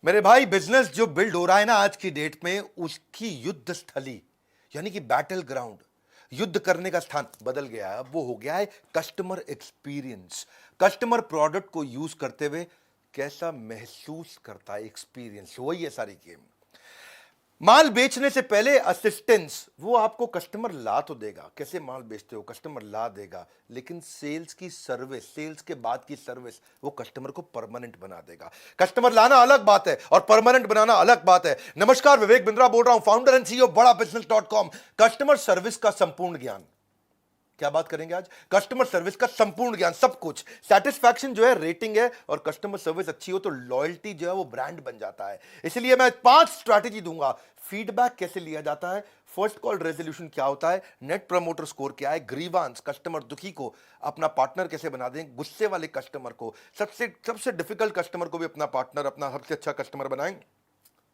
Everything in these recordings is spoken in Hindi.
मेरे भाई, बिजनेस जो बिल्ड हो रहा है ना आज की डेट में, उसकी युद्ध स्थली यानी कि बैटल ग्राउंड, युद्ध करने का स्थान बदल गया है। अब वो हो गया है कस्टमर एक्सपीरियंस। कस्टमर प्रोडक्ट को यूज करते हुए कैसा महसूस करता है, एक्सपीरियंस, वही है सारी गेम। माल बेचने से पहले असिस्टेंस, वो आपको कस्टमर ला तो देगा, कैसे माल बेचते हो कस्टमर ला देगा, लेकिन सेल्स की सर्विस, सेल्स के बाद की सर्विस, वो कस्टमर को परमानेंट बना देगा। कस्टमर लाना अलग बात है और परमानेंट बनाना अलग बात है। नमस्कार, विवेक बिंद्रा बोल रहा हूं, फाउंडर एंड सीईओ बड़ा बिजनेस.com। कस्टमर सर्विस का संपूर्ण ज्ञान, क्या बात करेंगे आज? कस्टमर सर्विस का संपूर्ण ज्ञान, सब कुछ। सेटिस्फैक्शन जो है रेटिंग है, और कस्टमर सर्विस अच्छी हो तो लॉयल्टी जो है वो ब्रांड बन जाता है। इसलिए मैं 5 स्ट्रैटेजी दूंगा। फीडबैक कैसे लिया जाता है, फर्स्ट कॉल रेजोल्यूशन क्या होता है, नेट प्रमोटर स्कोर क्या है, ग्रीवांस, कस्टमर दुखी को अपना पार्टनर कैसे बना दें, गुस्से वाले कस्टमर को, सबसे सबसे डिफिकल्ट कस्टमर को भी अपना पार्टनर, अपना सबसे अच्छा कस्टमर बनाएं,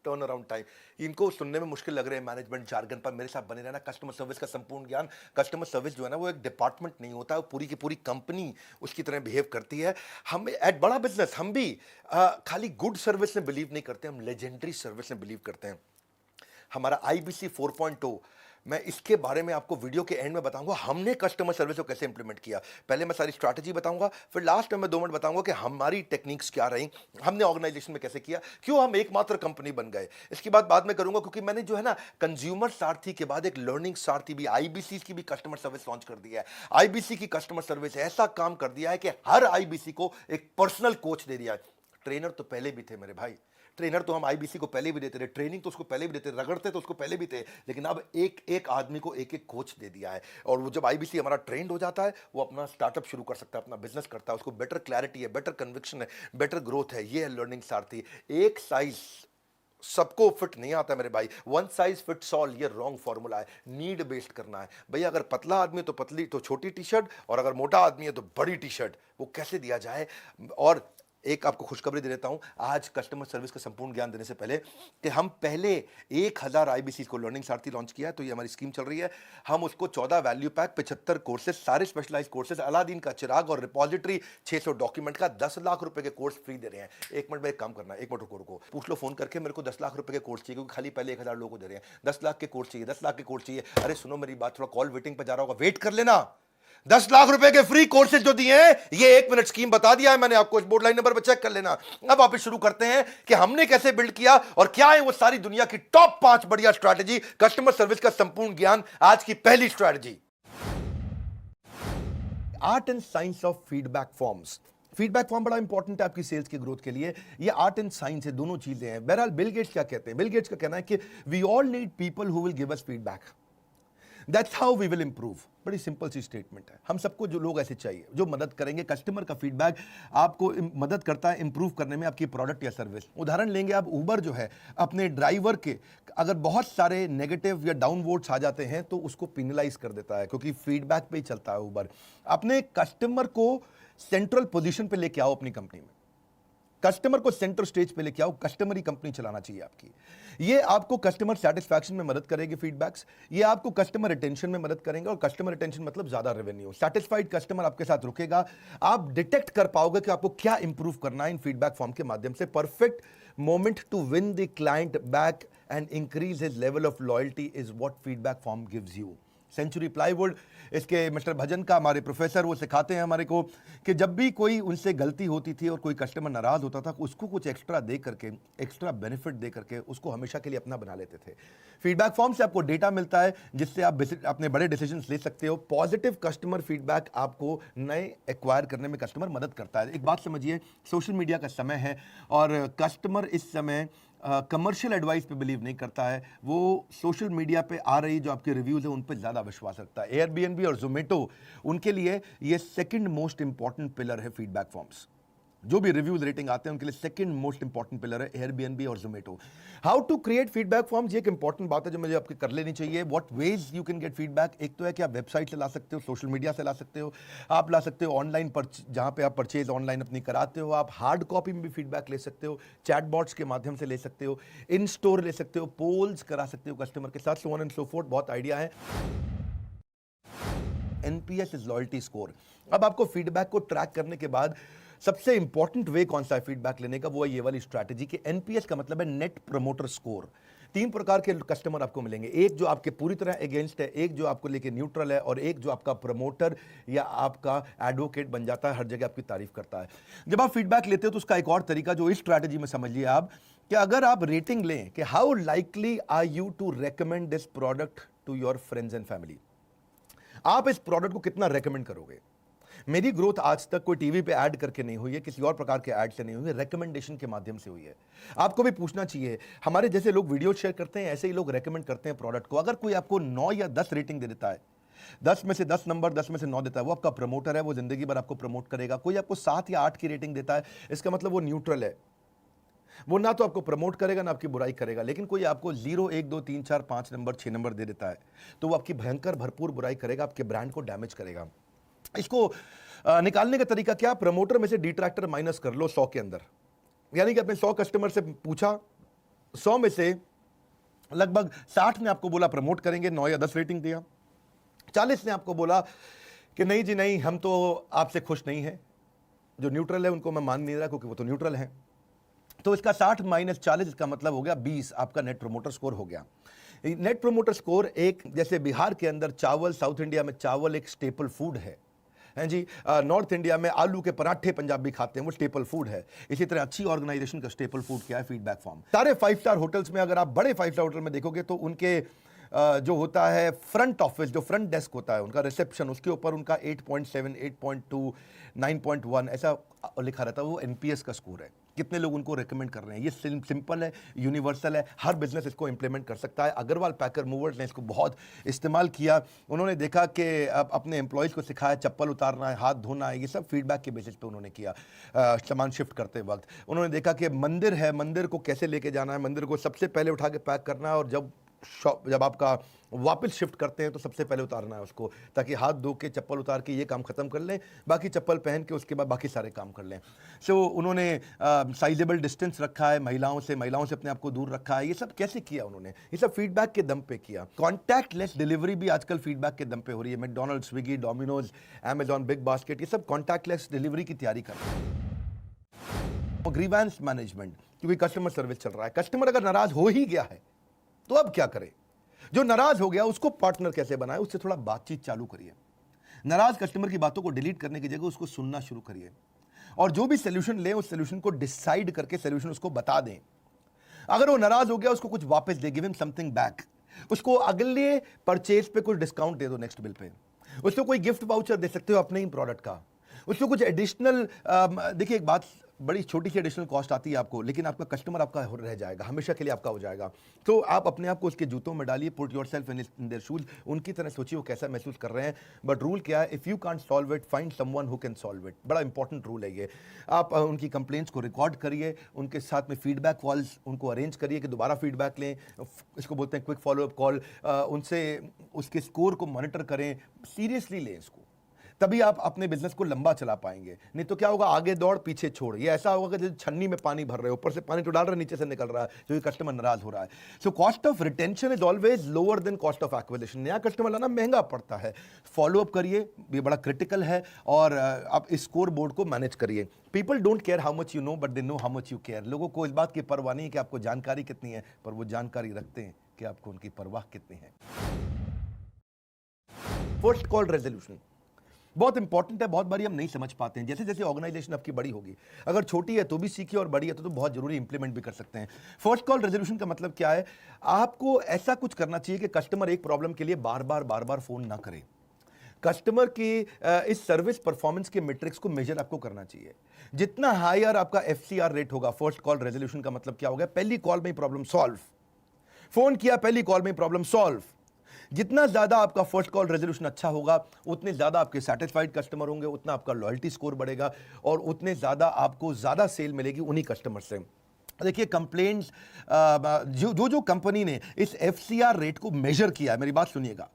टर्न अराउंड टाइम। इनको सुनने में मुश्किल लग रहे हैं मैनेजमेंट जार्गन, पर मेरे साथ बने रहना। कस्टमर सर्विस का संपूर्ण ज्ञान। कस्टमर सर्विस जो है ना, वो एक डिपार्टमेंट नहीं होता, वो पूरी की पूरी कंपनी उसकी तरह बिहेव करती है। हम एट बड़ा बिजनेस, हम भी खाली गुड सर्विस में बिलीव नहीं करते, हम लेजेंडरी सर्विस में बिलीव करते हैं। हमारा IBC 4.0, मैं इसके बारे में आपको वीडियो के एंड में बताऊंगा, हमने कस्टमर सर्विस को कैसे इंप्लीमेंट किया। पहले मैं सारी स्ट्रैटेजी बताऊंगा, फिर लास्ट में मैं 2 मिनट बताऊंगा कि हमारी टेक्निक्स क्या रही, हमने ऑर्गेनाइजेशन में कैसे किया, क्यों हम एकमात्र कंपनी बन गए। इसकी बात बाद में करूंगा, क्योंकि मैंने जो है ना, कंज्यूमर सारथी के बाद एक लर्निंग सारथी भी, IBC की भी कस्टमर सर्विस लॉन्च कर दिया है। IBC की कस्टमर सर्विस ऐसा काम कर दिया है कि हर IBC को एक पर्सनल कोच दे दिया है। ट्रेनर तो पहले भी थे मेरे भाई, ट्रेनर तो हम IBC को पहले भी देते थे, ट्रेनिंग तो उसको पहले भी देते, रगड़ते तो उसको पहले भी थे, लेकिन अब एक एक आदमी को एक एक कोच दे दिया है। और वो जब IBC हमारा ट्रेंड हो जाता है, वो अपना स्टार्टअप शुरू कर सकता है, अपना बिजनेस करता है, उसको बेटर क्लैरिटी है, बेटर कन्विक्शन है, बेटर ग्रोथ है। ये है लर्निंग सारथी। एक साइज सबको फिट नहीं आता मेरे भाई, वन साइज फिट्स ऑल, ये रॉन्ग फॉर्मूला है। नीड बेस्ड करना है भैया। अगर पतला आदमी है तो पतली तो छोटी टी शर्ट, और अगर मोटा आदमी है तो बड़ी टी शर्ट। वो कैसे दिया जाए। और एक आपको खुशखबरी दे देता हूं आज कस्टमर सर्विस का संपूर्ण ज्ञान देने से पहले, कि हम पहले 1000 IBC को लर्निंग सारथी लॉन्च किया है। तो ये हमारी स्कीम चल रही है। हम उसको 14 वैल्यू पैक, 75 कोर्सेज, सारे स्पेशलाइज कोर्सेज, अलादीन का चिराग और रिपॉजिटरी, 600 डॉक्यूमेंट का 10 लाख रुपए के कोर्स फ्री दे रहे हैं। एक मिनट में एक काम करना है, एक मिनट रुको, पूछ लो फोन करके, मेरे को 10 लाख रुपए के कोर्स चाहिए, क्योंकि खाली पहले 1000 लोगों को दे रहे हैं। 10 लाख के कोर्स चाहिए, 10 लाख के कोर्स चाहिए। अरे सुनो मेरी बात, थोड़ा कॉल वेटिंग पर जा रहा होगा, वेट कर लेना। 10 लाख रुपए के फ्री कोर्सेज जो दिए हैं, ये 1 मिनट स्कीम बता दिया है मैंने आपको, इस बोर्ड लाइन नंबर पर चेक कर लेना। अब वापस शुरू करते हैं कि हमने कैसे बिल्ड किया और क्या है वो सारी दुनिया की टॉप 5 बढ़िया स्ट्रैटेजी, कस्टमर सर्विस का संपूर्ण ज्ञान। आज की पहली strategy, art and science of feedback forms. Feedback form बड़ा इंपॉर्टेंट है आपकी सेल्स की ग्रोथ के लिए। ये आर्ट एंड साइंस है, दोनों चीजें हैं। बहरहाल बिल गेट्स क्या कहते हैं? बिल गेट्स का कहना है कि we all need people who will give us feedback, that's how we will improve. बड़ी सिंपल सी स्टेटमेंट है। हम सबको जो लोग ऐसे चाहिए जो मदद करेंगे। कस्टमर का फीडबैक आपको मदद करता है इंप्रूव करने में आपकी प्रोडक्ट या सर्विस। उदाहरण लेंगे आप, उबर जो है, अपने ड्राइवर के अगर बहुत सारे नेगेटिव या डाउन वोट्स आ जाते हैं तो उसको पिनलाइज कर देता है, क्योंकि फीडबैक पे ही चलता है उबर। अपने कस्टमर को सेंट्रल पोजीशन पे लेके आओ अपनी कंपनी में, कस्टमर को सेंटर स्टेज पे लेके आओ, कस्टमर ही कंपनी चलाना चाहिए आपकी। ये आपको कस्टमर सेटिस्फैक्शन में मदद करेगी फीडबैक्स, ये आपको कस्टमर रिटेंशन में मदद करेंगे, और कस्टमर रिटेंशन मतलब ज्यादा रेवेन्यू। सेटिस्फाइड कस्टमर आपके साथ रुकेगा, आप डिटेक्ट कर पाओगे कि आपको क्या इंप्रूव करना है इन फीडबैक फॉर्म के माध्यम से। Perfect moment to win the client back and increase his level of loyalty is what feedback form gives you. Century plywood, इसके मिस्टर भजन का हमारे प्रोफेसर, वो सिखाते हैं हमारे को कि जब भी कोई उनसे गलती होती थी और कोई कस्टमर नाराज होता था, उसको कुछ एक्स्ट्रा दे करके, एक्स्ट्रा बेनिफिट दे करके उसको हमेशा के लिए अपना बना लेते थे। फीडबैक फॉर्म से आपको डेटा मिलता है जिससे आप अपने बड़े डिसीजंस ले सकते हो। पॉजिटिव कस्टमर फीडबैक आपको नए एक्वायर करने में कस्टमर मदद करता है। एक बात समझिए, सोशल मीडिया का समय है और कस्टमर इस समय कमर्शियल एडवाइस पे बिलीव नहीं करता है। वो सोशल मीडिया पे आ रही जो आपके रिव्यूज है उन पे ज़्यादा विश्वास रखता है। एयरबीएनबी और जोमेटो, उनके लिए ये सेकंड मोस्ट इंपॉर्टेंट पिलर है फीडबैक फॉर्म्स। जो भी रिव्यूज रेटिंग आते हैं उनके लिए सेकंड मोस्ट इंपॉर्टेंट पिलर है एयरबीएनबी और Zomato. How to create feedback forms, ये एक इंपॉर्टेंट बात है जो मुझे आपके कर लेनी चाहिए। What ways you can get feedback. एक तो है कि आप वेबसाइट से ला सकते हो, सोशल मीडिया से ला सकते हो, आप ला सकते हो ऑनलाइन पर, जहां पे आप परचेज ऑनलाइन अपनी कराते हो। आप हार्ड कॉपी में भी फीडबैक ले सकते हो, चैटबॉट्स के माध्यम से ले सकते हो, इन स्टोर ले सकते हो, पोल्स करा सकते हो कस्टमर के साथ, so on and so fourth. बहुत आइडिया है। NPS is loyalty score. अब आपको फीडबैक को ट्रैक करने के बाद सबसे इंपॉर्टेंट वे कौन सा है फीडबैक लेने का, वो है ये वाली स्ट्रैटेजी कि एनपीएस का मतलब है नेट प्रमोटर स्कोर। 3 प्रकार के कस्टमर आपको मिलेंगे, एक जो आपके पूरी तरह अगेंस्ट है, एक जो आपको लेके न्यूट्रल है, और एक जो आपका प्रमोटर या आपका एडवोकेट बन जाता है, हर जगह आपकी तारीफ करता है। जब आप फीडबैक लेते हो तो उसका एक और तरीका जो इस स्ट्रैटेजी में समझिए आप, कि अगर आप रेटिंग लें कि how likely are you to recommend this product to your friends and family, आप इस प्रोडक्ट को कितना रेकमेंड करोगे। मेरी ग्रोथ आज तक कोई टीवी पे ऐड करके नहीं हुई है, किसी और प्रकार के ऐड से नहीं हुई है, रेकमेंडेशन के माध्यम से हुई है। आपको भी पूछना चाहिए, हमारे जैसे लोग वीडियो शेयर करते हैं, ऐसे ही लोग रेकमेंड करते हैं प्रोडक्ट को। अगर कोई आपको 9 या 10 रेटिंग दे देता है, 10 में से 10 नंबर, 10 में से 9 देता है, वो आपका प्रमोटर है, वो जिंदगी भर आपको प्रमोट करेगा। कोई आपको 7 या 8 की रेटिंग देता है, इसका मतलब वो न्यूट्रल है, वो ना तो आपको प्रमोट करेगा ना आपकी बुराई करेगा। लेकिन कोई आपको 0, 1, 2, 3, 4, 5 नंबर, 6 नंबर दे देता है, तो वो आपकी भयंकर भरपूर बुराई करेगा, आपके ब्रांड को डैमेज करेगा। इसको निकालने का तरीका क्या, प्रमोटर में से डिट्रैक्टर माइनस कर लो 100 के अंदर। यानी कि आपने 100 कस्टमर से पूछा, 100 में से लगभग 60 ने आपको बोला प्रमोट करेंगे, 9 या 10 रेटिंग दिया। 40 ने आपको बोला कि नहीं जी नहीं, हम तो आपसे खुश नहीं हैं, जो न्यूट्रल है उनको मैं मान नहीं रहा क्योंकि वो तो न्यूट्रल है। तो इसका 60 माइनस 40 इसका मतलब हो गया 20, आपका नेट प्रमोटर स्कोर हो गया। नेट प्रमोटर स्कोर एक, जैसे बिहार के अंदर चावल, साउथ इंडिया में चावल एक स्टेपल फूड है जी, नॉर्थ इंडिया में आलू के पराठे पंजाबी खाते हैं, वो स्टेपल फूड है। इसी तरह अच्छी ऑर्गेनाइजेशन का स्टेपल फूड क्या है, फीडबैक फॉर्म। सारे 5 स्टार होटल्स में, अगर आप बड़े 5 स्टार होटल में देखोगे तो उनके जो होता है फ्रंट ऑफिस, जो फ्रंट डेस्क होता है, उनका रिसेप्शन, उसके ऊपर उनका 8.7, 8.2, 9.1 ऐसा लिखा रहता है, वो एनपीएस का स्कोर है, कितने लोग उनको रेकमेंड कर रहे हैं। ये सिंपल है, यूनिवर्सल है, हर बिजनेस इसको इंप्लीमेंट कर सकता है। अग्रवाल पैकर मूवर्स ने इसको बहुत इस्तेमाल किया। उन्होंने देखा कि अपने एम्प्लॉयज़ को सिखाया चप्पल उतारना है, हाथ धोना है, ये सब फीडबैक के बेसिस पे उन्होंने किया। सामान शिफ्ट करते वक्त उन्होंने देखा कि मंदिर है, मंदिर को कैसे लेके जाना है, मंदिर को सबसे पहले उठा के पैक करना है, और जब आपका वापस शिफ्ट करते हैं तो सबसे पहले उतारना है उसको, ताकि हाथ धो के चप्पल उतार के ये काम खत्म कर लें, बाकी चप्पल पहन के उसके बाद बाकी सारे काम कर लें। सो उन्होंने साइजेबल डिस्टेंस रखा है, महिलाओं से अपने आप को दूर रखा है। ये सब कैसे किया उन्होंने, ये सब फीडबैक के दम पे किया। कॉन्टैक्टलेस डिलीवरी भी आजकल फीडबैक के दम पे हो रही है। McDonald's, Swiggy, Domino's, Amazon, big basket, ये सब कॉन्टैक्टलेस डिलीवरी की तैयारी कर रहे हैं। ग्रीवेंस मैनेजमेंट, क्योंकि कस्टमर सर्विस चल रहा है। कस्टमर अगर नाराज हो ही गया है तो अब क्या करें, जो नाराज हो गया उसको पार्टनर कैसे बनाए, उससे थोड़ा बातचीत चालू करिए। नाराज कस्टमर की बातों को डिलीट करने की जगह उसको सुनना शुरू करिए, और जो भी सोल्यूशन ले उस सोल्यूशन को डिसाइड करके सोल्यूशन उसको बता दें। अगर वो नाराज हो गया, उसको कुछ वापस दे, गिव हिम समथिंग बैक। उसको अगले परचेज पे कुछ डिस्काउंट दे दो, नेक्स्ट बिल पे उसको कोई गिफ्ट वाउचर दे सकते हो अपने ही प्रोडक्ट का। उसको कुछ एडिशनल, देखिए एक बात, बड़ी छोटी सी एडिशनल कॉस्ट आती है आपको, लेकिन आपका कस्टमर आपका रह जाएगा, हमेशा के लिए आपका हो जाएगा। तो आप अपने आप को उसके जूतों में डालिए, put yourself in their shoes, उनकी तरह सोचिए वो कैसा महसूस कर रहे हैं। बट रूल क्या है, if you can't solve it, find someone who can solve it. बड़ा इंपॉर्टेंट रूल है ये। आप उनकी कंप्लेंट्स को रिकॉर्ड करिए, उनके साथ में फीडबैक कॉल्स उनको अरेंज करिए कि दोबारा फीडबैक लें, इसको बोलते हैं क्विक फॉलोअप कॉल। उनसे उसके स्कोर को मॉनिटर करें, सीरियसली लें इसको, तभी आप अपने बिजनेस को लंबा चला पाएंगे। नहीं तो क्या होगा, आगे दौड़ पीछे छोड़। ये ऐसा होगा कि जैसे छन्नी में पानी भर रहे हो, ऊपर से पानी तो डाल रहे, नीचे से निकल रहा है, क्योंकि कस्टमर नाराज हो रहा है। So cost of retention is always lower than cost of acquisition. नया कस्टमर लाना महंगा पड़ता है। फॉलोअप करिए, ये बड़ा क्रिटिकल है, और आप इस स्कोर बोर्ड को मैनेज करिए। People don't care how much you know, but they know how much you care. लोगों को इस बात की परवाह नहीं है कि आपको जानकारी कितनी है, पर वो जानकारी रखते हैं कि आपको उनकी परवाह कितनी है। फर्स्ट कॉल रेजोल्यूशन बहुत इंपॉर्टेंट है। बहुत बारी हम नहीं समझ पाते हैं। जैसे जैसे ऑर्गेनाइजेशन आपकी बड़ी होगी, अगर छोटी है तो भी सीखिए, और बड़ी है तो बहुत जरूरी इंप्लीमेंट भी कर सकते हैं। फर्स्ट कॉल रेजोल्यूशन का मतलब क्या है, आपको ऐसा कुछ करना चाहिए कि कस्टमर एक प्रॉब्लम के लिए बार बार फोन ना करे। कस्टमर की इस सर्विस परफॉर्मेंस के मैट्रिक्स को मेजर आपको करना चाहिए। जितना हायर आपका एफसीआर रेट होगा, फर्स्ट कॉल रेजोल्यूशन का मतलब क्या होगा, पहली कॉल में प्रॉब्लम सॉल्व। फोन किया, पहली कॉल में प्रॉब्लम सॉल्व। जितना ज्यादा आपका फर्स्ट कॉल रेजोल्यूशन अच्छा होगा, उतने ज्यादा आपके सेटिस्फाइड कस्टमर होंगे, उतना आपका लॉयल्टी स्कोर बढ़ेगा, और उतने ज्यादा आपको ज्यादा सेल मिलेगी उन्हीं कस्टमर से। देखिए कंप्लेंट्स, जो कंपनी ने इस एफसीआर रेट को मेजर किया है, मेरी बात सुनिएगा,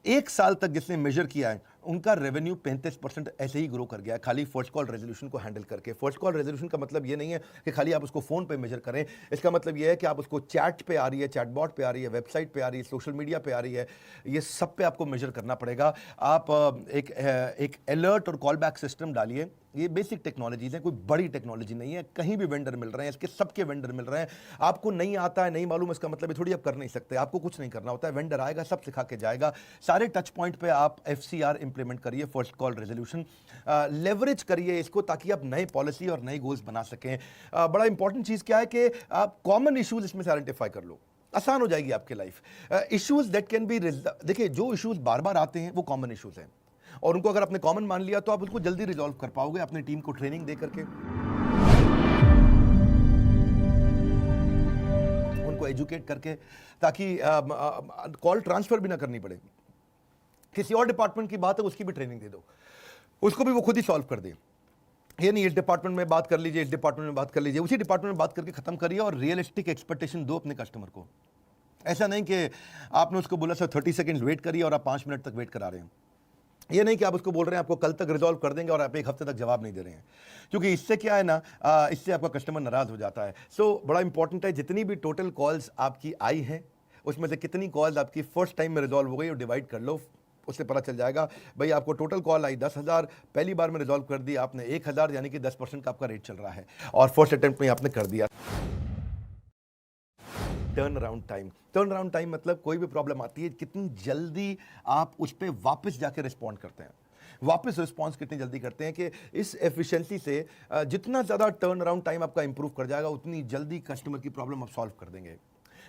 1 साल तक जिसने मेजर किया है, उनका रेवेन्यू 35% ऐसे ही ग्रो कर गया है, खाली फर्स्ट कॉल रेजोल्यूशन को हैंडल करके। फर्स्ट कॉल रेजोल्यूशन का मतलब ये नहीं है कि खाली आप उसको फोन पे मेजर करें, इसका मतलब ये है कि आप उसको चैट पे आ रही है, चैटबॉट पे आ रही है, वेबसाइट पे आ रही है, सोशल मीडिया पे आ रही है, ये सब पे आपको मेजर करना पड़ेगा। आप एक अलर्ट और कॉल बैक सिस्टम डालिए। ये बेसिक टेक्नोलॉजीज हैं, कोई बड़ी टेक्नोलॉजी नहीं है, कहीं भी वेंडर मिल रहे हैं, इसके सबके वेंडर मिल रहे हैं। आपको नहीं आता है, नहीं मालूम, इसका मतलब ये थोड़ी आप कर नहीं सकते। आपको कुछ नहीं करना होता है, वेंडर आएगा, सब सिखा के जाएगा। सारे टच पॉइंट पे आप FCR इंप्लीमेंट करिए, फर्स्ट कॉल रेजोल्यूशन, लेवरेज करिए इसको, ताकि आप नए पॉलिसी और नए गोल्स बना सकें। बड़ा इंपॉर्टेंट चीज़ क्या है कि आप कॉमन इश्यूज इसमें से आइडेंटिफाई कर लो, आसान हो जाएगी आपकी life. Issues that can be, देखिए जो इश्यूज बार बार आते हैं वो कॉमन इश्यूज हैं, और उनको अगर आपने कॉमन मान लिया तो आप उसको जल्दी रिजॉल्व कर पाओगे अपनी टीम को ट्रेनिंग दे करके, उनको एजुकेट करके, ताकि कॉल ट्रांसफर भी ना करनी पड़े। किसी और डिपार्टमेंट की बात है, उसकी भी ट्रेनिंग दे दो, उसको भी वो खुद ही सॉल्व कर दे। ये नहीं इस डिपार्टमेंट में बात कर लीजिए, इस डिपार्टमेंट में बात कर लीजिए, उसी डिपार्टमेंट में बात करके खत्म करिए, और रियलिस्टिक एक्सपेक्टेशन दो अपने कस्टमर को। ऐसा नहीं कि आपने उसको बोला सर 30 सेकंड वेट करिए और आप 5 मिनट तक वेट करा रहे हैं। ये नहीं कि आप उसको बोल रहे हैं आपको कल तक रिजॉल्व कर देंगे और आप 1 हफ्ते तक जवाब नहीं दे रहे हैं, क्योंकि इससे क्या है ना, इससे आपका कस्टमर नाराज हो जाता है। सो बड़ा इंपॉर्टेंट है, जितनी भी टोटल कॉल्स आपकी आई हैं उसमें से कितनी कॉल्स आपकी फर्स्ट टाइम में रिजॉल्व हो गई, और डिवाइड कर लो, उससे पता चल जाएगा। भाई आपको टोटल कॉल आई 10,000, पहली बार में रिजॉल्व कर दी आपने 1,000, यानी कि 10% का आपका रेट चल रहा है, और फर्स्ट अटेम्प्ट में आपने कर दिया। टर्न अराउंड टाइम मतलब कोई भी प्रॉब्लम आती है, कितनी जल्दी आप उस पर वापस जाके रिस्पॉन्ड करते हैं, वापस रिस्पॉन्स कितनी जल्दी करते हैं, कि इस एफिशिएंसी से जितना ज़्यादा टर्न अराउंड टाइम आपका इंप्रूव कर जाएगा, उतनी जल्दी कस्टमर की प्रॉब्लम आप सॉल्व कर देंगे।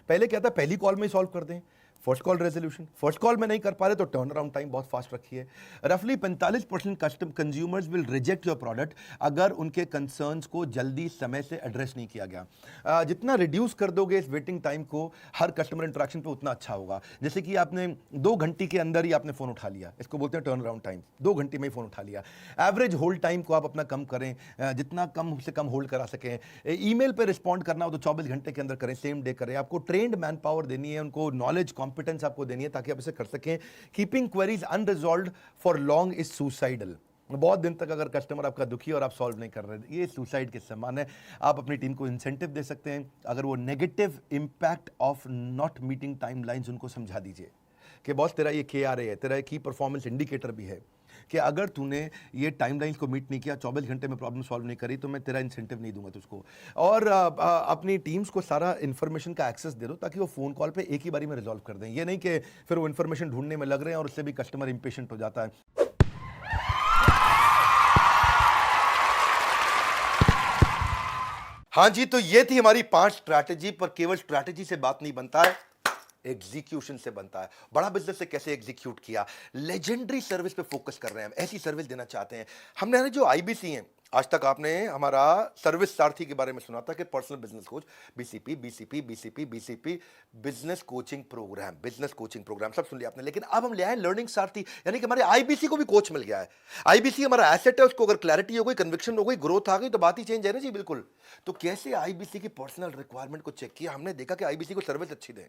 पहले क्या था, पहली कॉल में ही सॉल्व कर दें, first call resolution, first call में नहीं कर पा रहे तो टर्न अराउंड टाइम बहुत फास्ट रखिए। रफली 45% custom consumers will reject your product अगर उनके कंसर्न्स को जल्दी समय से एड्रेस नहीं किया गया। जितना रिड्यूस कर दोगे इस वेटिंग टाइम को हर कस्टमर इंटरेक्शन पे, उतना अच्छा होगा। जैसे कि आपने 2 घंटे के अंदर ही आपने फ़ोन उठा लिया, इसको बोलते हैं टर्न अराउंड टाइम, 2 घंटे में ही फ़ोन उठा लिया। एवरेज होल्ड टाइम को आप अपना कम करें, जितना कम से कम होल्ड करा सकें। ईमेल पे रिस्पॉन्ड करना हो तो 24 घंटे के अंदर करें, सेम डे करें। आपको ट्रेंड मैन पावर देनी है, उनको नॉलेज कॉम्पिटेंस आपको देनी है, ताकि आप इसे कर सकें। Keeping queries unresolved for long is suicidal. बहुत दिन तक अगर कस्टमर आपका दुखी और आप सॉल्व नहीं कर रहे, ये सुसाइड के समान है। आप अपनी टीम को इंसेंटिव दे सकते हैं, अगर वो negative impact of not meeting timelines उनको समझा दीजिए कि बॉस तेरा ये KRA है, तेरा की परफॉर्मेंस इंडिकेटर भी है, कि अगर तूने ये टाइमलाइंस को मीट नहीं किया, 24 घंटे में प्रॉब्लम सॉल्व नहीं करी, तो मैं तेरा इंसेंटिव नहीं दूंगा तुझको। और अपनी टीम्स को सारा इन्फॉर्मेशन का एक्सेस दे दो, ताकि वो फ़ोन कॉल पे एक ही बारी में रिजॉल्व कर दें। ये नहीं कि फिर वो इन्फॉर्मेशन ढूंढने में लग रहे हैं और उससे भी कस्टमर इंपेशेंट हो जाता है। हाँ जी, तो ये थी हमारी 5 स्ट्रैटेजी, पर केवल स्ट्रैटेजी से बात नहीं बनता है, एग्जीक्यूशन से बनता है। बड़ा बिजनेस से कैसे एग्जीक्यूट किया, लेजेंडरी सर्विस पे फोकस कर रहे हैं हम, ऐसी सर्विस देना चाहते हैं। हमने जो IBC हैं, आज तक आपने हमारा सर्विस सारथी के बारे में सुना था कि personal business coach, BCP, business coaching program सब सुन लिया आपने। लेकिन अब हम ले आए लर्निंग सारथी, यानी कि हमारे IBC को भी कोच मिल गया है। IBC हमारा एसेट है, उसको अगर क्लैरिटी हो गई, कन्विक्शन हो गई, ग्रोथ आ गई, तो बात ही चेंज है ना जी, बिल्कुल। तो कैसे IBC की पर्सनल रिक्वायरमेंट को चेक किया हमने, देखा कि IBC को सर्विस अच्छी दें,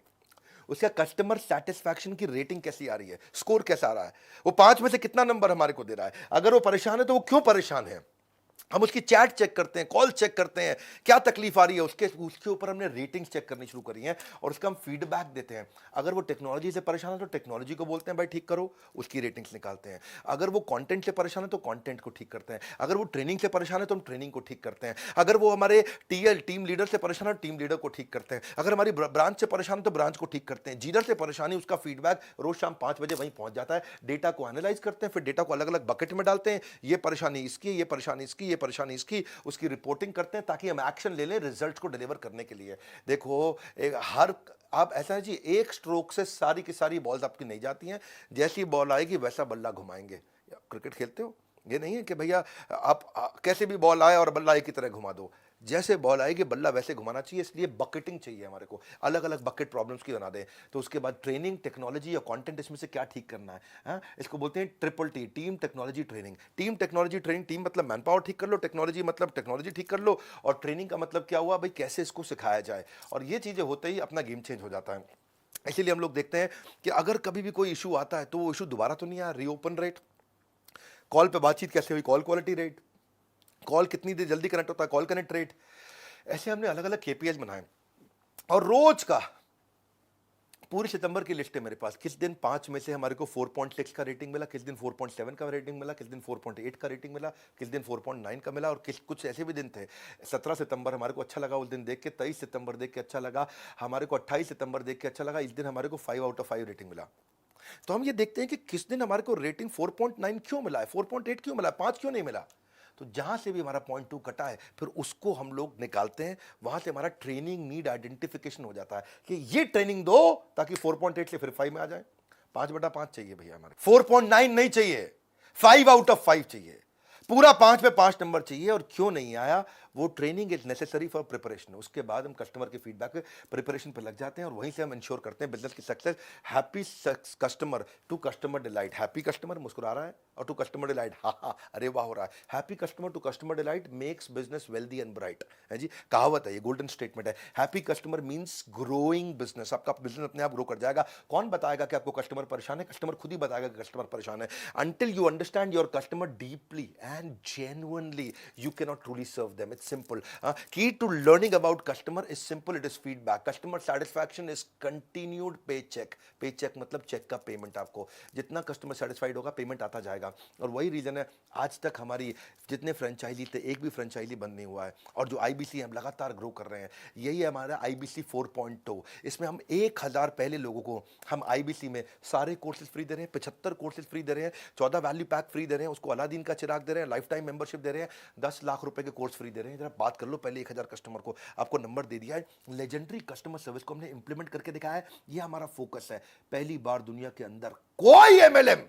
उसका कस्टमर सेटिस्फैक्शन की रेटिंग कैसी आ रही है, स्कोर कैसा आ रहा है, वो 5 में से कितना नंबर हमारे को दे रहा है, अगर वो परेशान है तो वो क्यों परेशान है, हम उसकी चैट चेक करते हैं, कॉल चेक करते हैं, क्या तकलीफ आ रही है, उसके ऊपर हमने रेटिंग्स चेक करनी शुरू करी हैं, और उसका हम फीडबैक देते हैं। अगर वो टेक्नोलॉजी से परेशान है तो टेक्नोलॉजी को बोलते हैं भाई ठीक करो, उसकी रेटिंग्स निकालते हैं। अगर वो कंटेंट से परेशान है तो कंटेंट को ठीक करते हैं। अगर वो ट्रेनिंग से परेशान है तो हम ट्रेनिंग को ठीक करते हैं। अगर वो हमारे टीम लीडर से परेशान है, टीम लीडर को ठीक करते हैं। अगर हमारी ब्रांच से परेशान है तो ब्रांच को ठीक करते हैं। जीडर से परेशानी, उसका फीडबैक रोज शाम 5 बजे वहीं पहुंच जाता है। डेटा को एनालाइज करते हैं, फिर डेटा को अलग अलग बकेट में डालते हैं, ये परेशानी इसकी, ये परेशानी इसकी, ये परेशानी इसकी, उसकी रिपोर्टिंग करते हैं, ताकि हम एक्शन ले लें रिजल्ट्स को डिलीवर करने के लिए। देखो आप ऐसा है जी, एक स्ट्रोक से सारी की सारी बॉल्स आपकी नहीं जाती हैं, जैसी बॉल आएगी वैसा बल्ला घुमाएंगे। क्रिकेट खेलते हो, ये नहीं है कि भैया आप कैसे भी बॉल आए और बल्ला एक की तरह घुमा दो, जैसे बॉल आएगी बल्ला वैसे घुमाना चाहिए। इसलिए बकेटिंग चाहिए हमारे को, अलग अलग बकेट प्रॉब्लम्स की बना दें। तो उसके बाद ट्रेनिंग, टेक्नोलॉजी या कंटेंट, इसमें से क्या ठीक करना है। इसको बोलते हैं triple T, team technology training. Team technology training, team मतलब मैन पावर ठीक कर लो, टेक्नोलॉजी मतलब टेक्नोलॉजी ठीक कर लो, और ट्रेनिंग का मतलब क्या हुआ भाई, कैसे इसको सिखाया जाए। और ये चीज़ें होते ही अपना गेम चेंज हो जाता है। इसीलिए हम लोग देखते हैं कि अगर कभी भी कोई इशू आता है तो वो इशू दोबारा तो नहीं आया। रीओपन रेट, कॉल पे बातचीत कैसे हुई, कॉल क्वालिटी रेट, कॉल कितनी देर जल्दी कनेक्ट होता है, कॉल कनेक्ट रेट, ऐसे हमने अलग अलग केपीएस बनाए। और रोज का पूरे सितंबर की लिस्ट है मेरे पास, किस दिन 5 में से हमारे को 4.6 का रेटिंग मिला, किस दिन 4.7 का रेटिंग मिला, किस दिन 4.8 का रेटिंग मिला, किस दिन 4.9 का मिला, और कुछ ऐसे भी दिन थे 17 सितंबर हमारे को अच्छा लगा उस दिन देख के, 23 सितंबर देख के अच्छा लगा हमारे को, 28 सितंबर देख के अच्छा लगा, इस दिन हमारे को 5 आउट ऑफ 5 रेटिंग मिला। तो हम ये देखते हैं कि किस दिन हमारे को रेटिंग 4.9 क्यों मिला है, 4.8 क्यों मिला है, 5 क्यों नहीं मिला। तो जहां से भी हमारा 0.2 कटा है फिर उसको हम लोग निकालते हैं, वहां से हमारा ट्रेनिंग नीड आइडेंटिफिकेशन हो जाता है कि ये ट्रेनिंग दो ताकि 4.8 से फिर 5 में आ जाए। 5/5 चाहिए भैया हमारे, 4.9 नहीं चाहिए, 5 आउट ऑफ 5 चाहिए, पूरा 5 में 5 नंबर चाहिए। और क्यों नहीं आया, वो training is necessary for preparation. उसके बाद हम कस्टमर के फीडबैक पे प्रिपरेशन पे लग जाते हैं और वहीं से हम इंश्योर करते हैं बिजनेस की success. Happy customer to customer delight, happy customer मुस्कुरा रहा है और टू कस्टमर डिलाइट हा हा अरे वाह हो रहा है, happy customer to customer delight makes business wealthy and bright है जी, कहावत है, ये गोल्डन स्टेटमेंट है। Happy customer means growing business, आपका बिजनेस अपने आप ग्रो कर जाएगा। कौन बताएगा कि आपको कस्टमर परेशान है, कस्टमर खुद ही बताएगा कि कस्टमर परेशान है। Until you understand your customer deeply and genuinely you can not truly serve them. It's simple. Key to learning about customer is simple, it is feedback. Customer satisfaction is continued paycheck. Paycheck मतलब चेक का पेमेंट, आपको जितना कस्टमर सेटिस्फाइड होगा पेमेंट आता जाएगा। और वही रीजन है आज तक हमारी जितने फ्रेंचाइजी थे एक भी फ्रेंचाइजी बंद नहीं हुआ है, और जो आईबीसी हम लगातार ग्रो कर रहे हैं। यही है हमारा आईबीसी 4.2। इसमें हम 1000 पहले लोगों को हम आईबीसी में सारे कोर्सेज फ्री दे रहे हैं, 75 कोर्सेज फ्री दे रहे हैं, 14 वैल्यू पैक फ्री दे रहे हैं, उसको अलादीन का चिराग दे रहे हैं, लाइफ टाइम मेंबरशिप दे रहे हैं, 10 लाख रुपए के कोर्स फ्री दे रहे हैं। जरा बात कर लो पहले 1000 कस्टमर को, आपको नंबर दे दिया है। लेजेंडरी कस्टमर सर्विस को हमने इंप्लीमेंट करके दिखाया है, ये हमारा फोकस है। पहली बार दुनिया के अंदर कोई एमएलएम,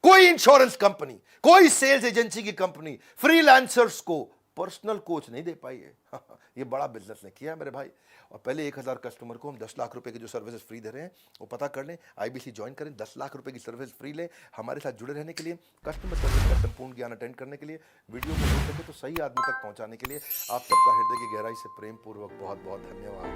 कोई इंश्योरेंस कंपनी, कोई सेल्स एजेंसी की कंपनी फ्रीलांसर्स को पर्सनल कोच नहीं दे पाई है। ये बड़ा बिजनेस ने किया है मेरे भाई। और पहले 1000 कस्टमर को हम 10 लाख रुपए की जो सर्विसेज फ्री दे रहे हैं वो पता कर लें, आईबीसी ज्वाइन करें, 10 लाख रुपए की सर्विस फ्री लें। हमारे साथ जुड़े रहने के लिए, कस्टमर सर्विस का संपूर्ण ज्ञान अटेंड करने के लिए, वीडियो को हो सके तो सही आदमी तक पहुंचाने के लिए आप सबका हृदय की गहराई से प्रेम पूर्वक बहुत बहुत धन्यवाद।